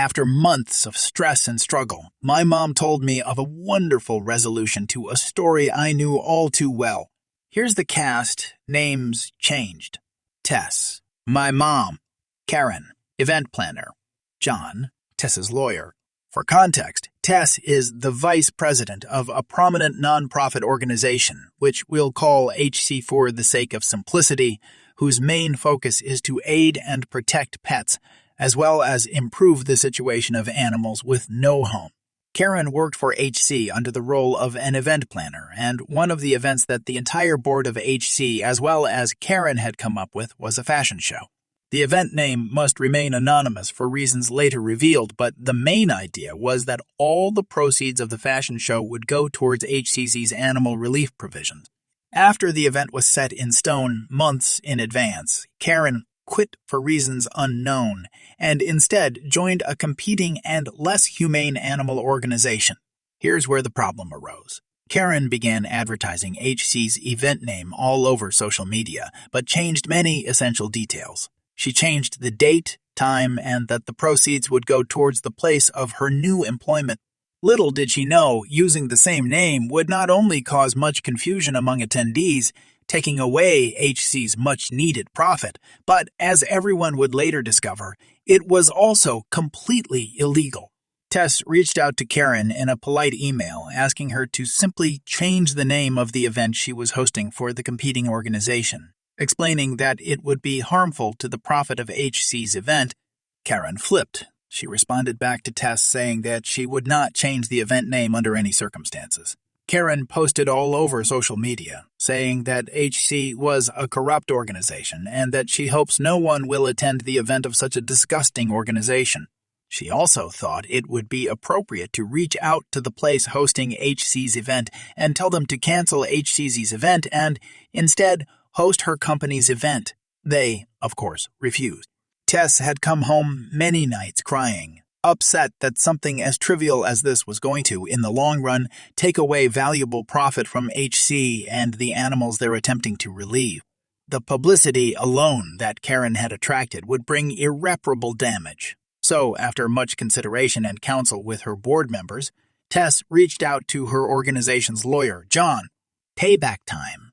After months of stress and struggle, my mom told me of a wonderful resolution to a story I knew all too well. Here's the cast, names changed. Tess, my mom. Karen, event planner. John, Tess's lawyer. For context, Tess is the vice president of a prominent nonprofit organization, which we'll call HC for the sake of simplicity, whose main focus is to aid and protect pets, as well as improve the situation of animals with no home. Karen worked for HC under the role of an event planner, and one of the events that the entire board of HC as well as Karen had come up with was a fashion show. The event name must remain anonymous for reasons later revealed, but the main idea was that all the proceeds of the fashion show would go towards HCC's animal relief provisions. After the event was set in stone months in advance, Karen quit for reasons unknown and instead joined a competing and less humane animal organization. Here's where the problem arose. Karen began advertising HC's event name all over social media, but changed many essential details. She changed the date, time, and that the proceeds would go towards the place of her new employment. Little did she know, using the same name would not only cause much confusion among attendees, taking away HC's much-needed profit, but, as everyone would later discover, it was also completely illegal. Tess reached out to Karen in a polite email, asking her to simply change the name of the event she was hosting for the competing organization, explaining that it would be harmful to the profit of HC's event. Karen flipped. She responded back to Tess saying that she would not change the event name under any circumstances. Karen posted all over social media, saying that HC was a corrupt organization and that she hopes no one will attend the event of such a disgusting organization. She also thought it would be appropriate to reach out to the place hosting HC's event and tell them to cancel HC's event and, instead, host her company's event. They, of course, refused. Tess had come home many nights crying, upset that something as trivial as this was going to, in the long run, take away valuable profit from HC and the animals they're attempting to relieve. The publicity alone that Karen had attracted would bring irreparable damage. So, after much consideration and counsel with her board members, Tess reached out to her organization's lawyer, John. Payback time.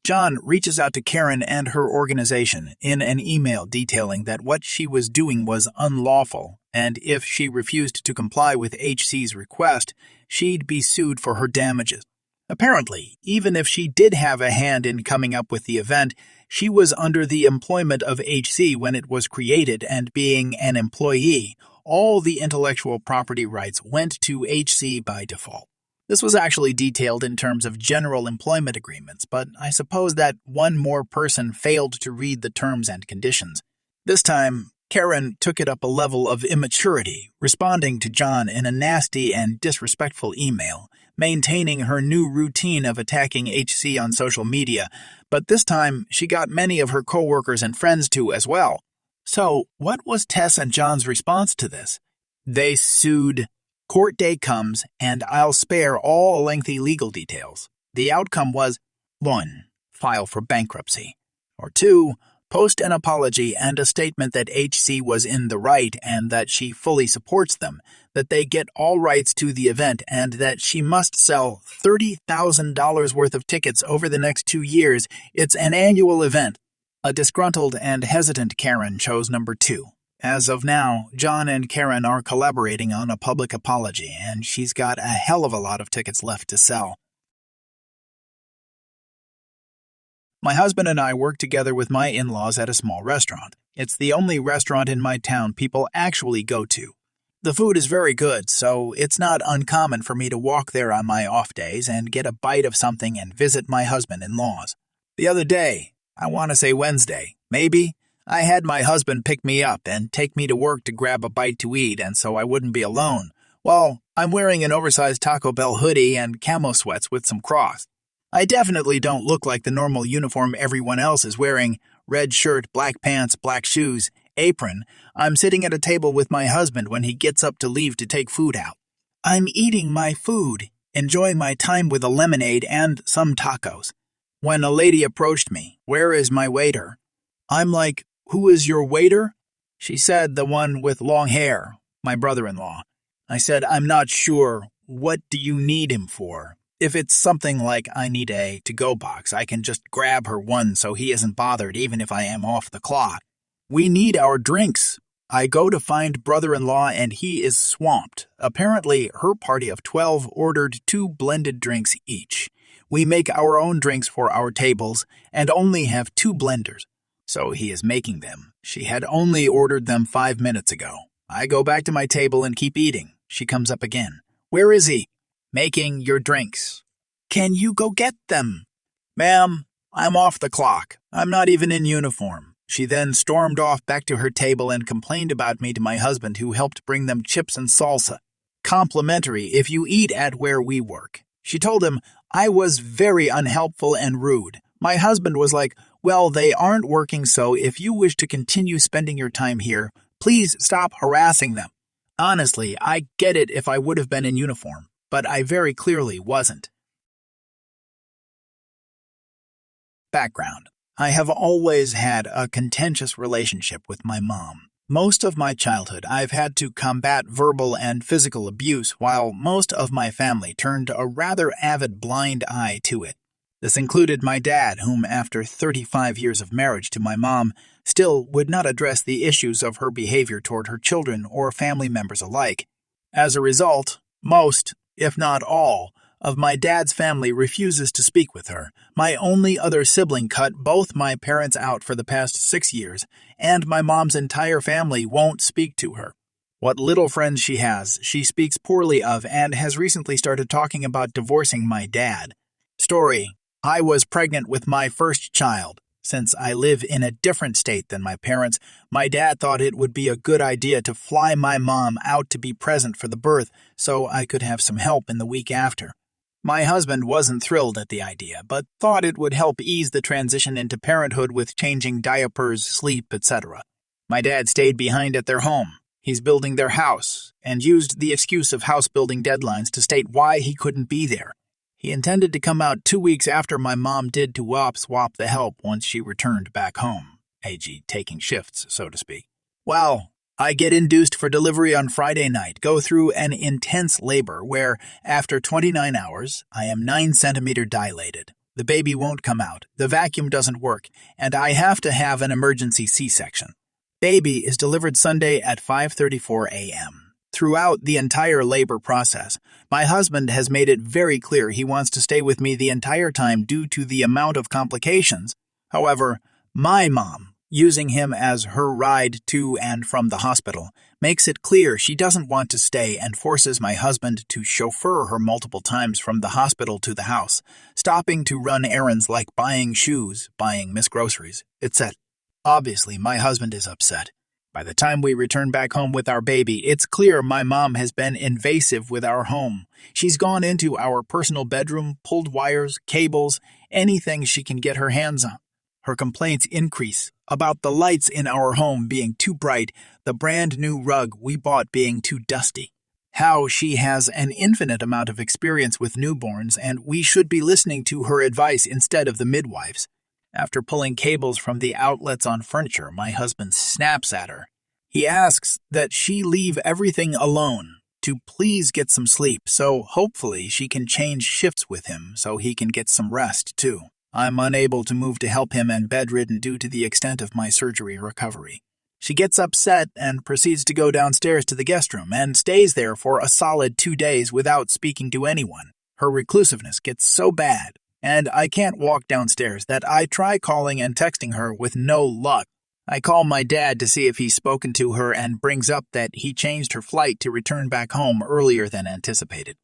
John reaches out to Karen and her organization in an email detailing that what she was doing was unlawful, and if she refused to comply with HC's request, she'd be sued for her damages. Apparently, even if she did have a hand in coming up with the event, she was under the employment of HC when it was created, and being an employee, all the intellectual property rights went to HC by default. This was actually detailed in terms of general employment agreements, but I suppose that one more person failed to read the terms and conditions. This time, Karen took it up a level of immaturity, responding to John in a nasty and disrespectful email, maintaining her new routine of attacking HC on social media, but this time she got many of her coworkers and friends to as well. So, what was Tess and John's response to this? They sued. Court day comes, and I'll spare all lengthy legal details. The outcome was 1. File for bankruptcy, or 2. Post an apology and a statement that HC was in the right and that she fully supports them, that they get all rights to the event, and that she must sell $30,000 worth of tickets over the next 2 years. It's an annual event. A disgruntled and hesitant Karen chose number 2. As of now, John and Karen are collaborating on a public apology, and she's got a hell of a lot of tickets left to sell. My husband and I work together with my in-laws at a small restaurant. It's the only restaurant in my town people actually go to. The food is very good, so it's not uncommon for me to walk there on my off days and get a bite of something and visit my husband-in-laws. The other day, I want to say Wednesday, maybe, I had my husband pick me up and take me to work to grab a bite to eat, and so I wouldn't be alone. Well, I'm wearing an oversized Taco Bell hoodie and camo sweats with some cross. I definitely don't look like the normal uniform everyone else is wearing: red shirt, black pants, black shoes, apron. I'm sitting at a table with my husband when he gets up to leave to take food out. I'm eating my food, enjoying my time with a lemonade and some tacos, when a lady approached me. "Where is my waiter?" I'm like, "Who is your waiter?" She said, "The one with long hair." My brother-in-law. I said, I'm not sure. What do you need him for? If it's something like I need a to-go box, I can just grab her one so he isn't bothered even if I am off the clock. We need our drinks. I go to find brother-in-law and he is swamped. Apparently, her party of 12 ordered 2 blended drinks each. We make our own drinks for our tables and only have 2 blenders. So he is making them. She had only ordered them 5 minutes ago. I go back to my table and keep eating. She comes up again. Where is he? Making your drinks. Can you go get them? Ma'am, I'm off the clock. I'm not even in uniform. She then stormed off back to her table and complained about me to my husband, who helped bring them chips and salsa. Complimentary if you eat at where we work. She told him I was very unhelpful and rude. My husband was like, well, they aren't working, so if you wish to continue spending your time here, please stop harassing them. Honestly, I get it if I would have been in uniform, but I very clearly wasn't. Background. I have always had a contentious relationship with my mom. Most of my childhood, I've had to combat verbal and physical abuse, while most of my family turned a rather avid blind eye to it. This included my dad, whom, after 35 years of marriage to my mom, still would not address the issues of her behavior toward her children or family members alike. As a result, most, if not all, of my dad's family refuses to speak with her. My only other sibling cut both my parents out for the past 6 years, and my mom's entire family won't speak to her. What little friends she has, she speaks poorly of and has recently started talking about divorcing my dad. Story: I was pregnant with my first child. Since I live in a different state than my parents, my dad thought it would be a good idea to fly my mom out to be present for the birth so I could have some help in the week after. My husband wasn't thrilled at the idea, but thought it would help ease the transition into parenthood with changing diapers, sleep, etc. My dad stayed behind at their home. He's building their house, and used the excuse of house-building deadlines to state why he couldn't be there. He intended to come out 2 weeks after my mom did to swap the help once she returned back home, a.g. taking shifts, so to speak. Well, I get induced for delivery on Friday night, go through an intense labor where, after 29 hours, I am 9 centimeter dilated. The baby won't come out, the vacuum doesn't work, and I have to have an emergency C-section. Baby is delivered Sunday at 5:34 a.m. Throughout the entire labor process, my husband has made it very clear he wants to stay with me the entire time due to the amount of complications. However, my mom, using him as her ride to and from the hospital, makes it clear she doesn't want to stay and forces my husband to chauffeur her multiple times from the hospital to the house, stopping to run errands like buying shoes, buying Miss Groceries, etc. Obviously, my husband is upset. By the time we return back home with our baby, it's clear my mom has been invasive with our home. She's gone into our personal bedroom, pulled wires, cables, anything she can get her hands on. Her complaints increase about the lights in our home being too bright, the brand new rug we bought being too dusty. How she has an infinite amount of experience with newborns, and we should be listening to her advice instead of the midwives. After pulling cables from the outlets on furniture, my husband snaps at her. He asks that she leave everything alone, to please get some sleep, so hopefully she can change shifts with him so he can get some rest too. I'm unable to move to help him and bedridden due to the extent of my surgery recovery. She gets upset and proceeds to go downstairs to the guest room and stays there for a solid 2 days without speaking to anyone. Her reclusiveness gets so bad, and I can't walk downstairs, that I try calling and texting her with no luck. I call my dad to see if he's spoken to her and brings up that he changed her flight to return back home earlier than anticipated.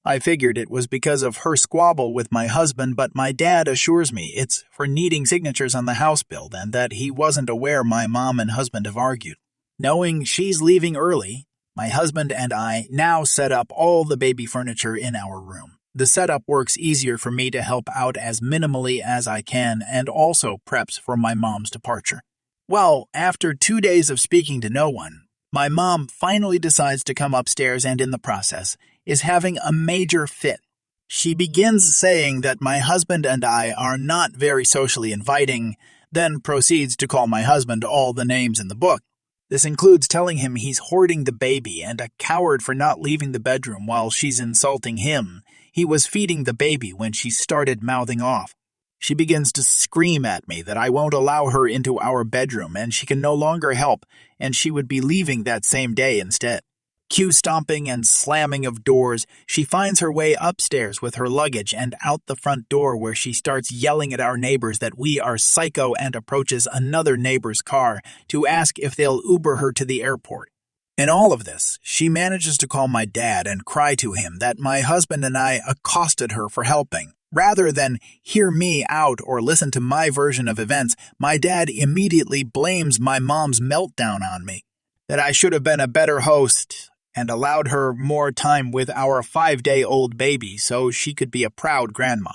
I figured it was because of her squabble with my husband, but my dad assures me it's for needing signatures on the house bill and that he wasn't aware my mom and husband have argued. Knowing she's leaving early, my husband and I now set up all the baby furniture in our room. The setup works easier for me to help out as minimally as I can and also preps for my mom's departure. Well, after 2 days of speaking to no one, my mom finally decides to come upstairs and in the process is having a major fit. She begins saying that my husband and I are not very socially inviting, then proceeds to call my husband all the names in the book. This includes telling him he's hoarding the baby and a coward for not leaving the bedroom while she's insulting him. He was feeding the baby when she started mouthing off. She begins to scream at me that I won't allow her into our bedroom and she can no longer help, and she would be leaving that same day instead. Cue stomping and slamming of doors, she finds her way upstairs with her luggage and out the front door where she starts yelling at our neighbors that we are psycho and approaches another neighbor's car to ask if they'll Uber her to the airport. In all of this, she manages to call my dad and cry to him that my husband and I accosted her for helping. Rather than hear me out or listen to my version of events, my dad immediately blames my mom's meltdown on me, that I should have been a better host and allowed her more time with our 5-day-old baby so she could be a proud grandma.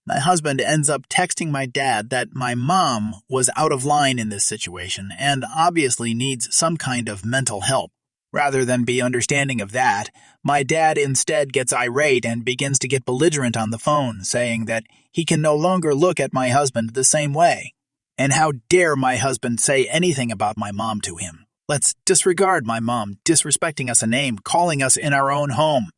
My husband ends up texting my dad that my mom was out of line in this situation and obviously needs some kind of mental help. Rather than be understanding of that, my dad instead gets irate and begins to get belligerent on the phone, saying that he can no longer look at my husband the same way. And how dare my husband say anything about my mom to him? Let's disregard my mom disrespecting us a name, calling us in our own home.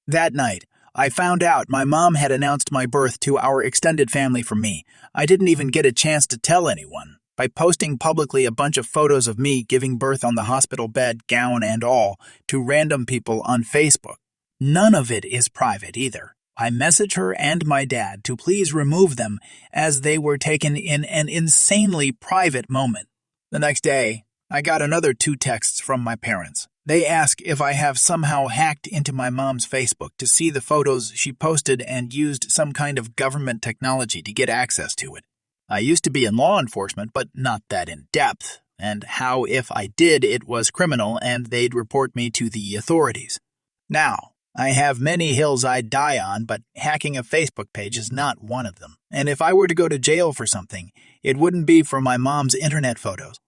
That night, I found out my mom had announced my birth to our extended family for me. I didn't even get a chance to tell anyone. By posting publicly a bunch of photos of me giving birth on the hospital bed, gown and all, to random people on Facebook. None of it is private either. I message her and my dad to please remove them as they were taken in an insanely private moment. The next day, I got another 2 texts from my parents. They ask if I have somehow hacked into my mom's Facebook to see the photos she posted and used some kind of government technology to get access to it. I used to be in law enforcement, but not that in depth, and how if I did it was criminal and they'd report me to the authorities. Now, I have many hills I'd die on, but hacking a Facebook page is not one of them. And if I were to go to jail for something, it wouldn't be for my mom's internet photos.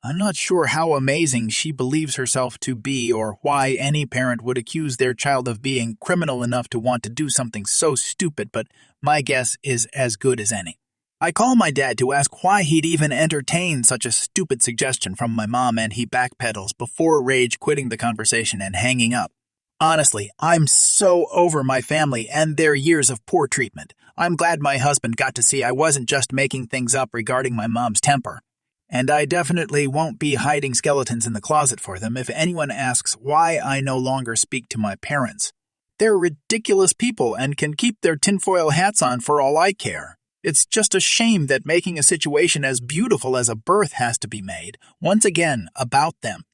I'm not sure how amazing she believes herself to be or why any parent would accuse their child of being criminal enough to want to do something so stupid, but my guess is as good as any. I call my dad to ask why he'd even entertain such a stupid suggestion from my mom, and he backpedals before rage quitting the conversation and hanging up. Honestly, I'm so over my family and their years of poor treatment. I'm glad my husband got to see I wasn't just making things up regarding my mom's temper. And I definitely won't be hiding skeletons in the closet for them if anyone asks why I no longer speak to my parents. They're ridiculous people and can keep their tinfoil hats on for all I care. It's just a shame that making a situation as beautiful as a birth has to be made, once again, about them.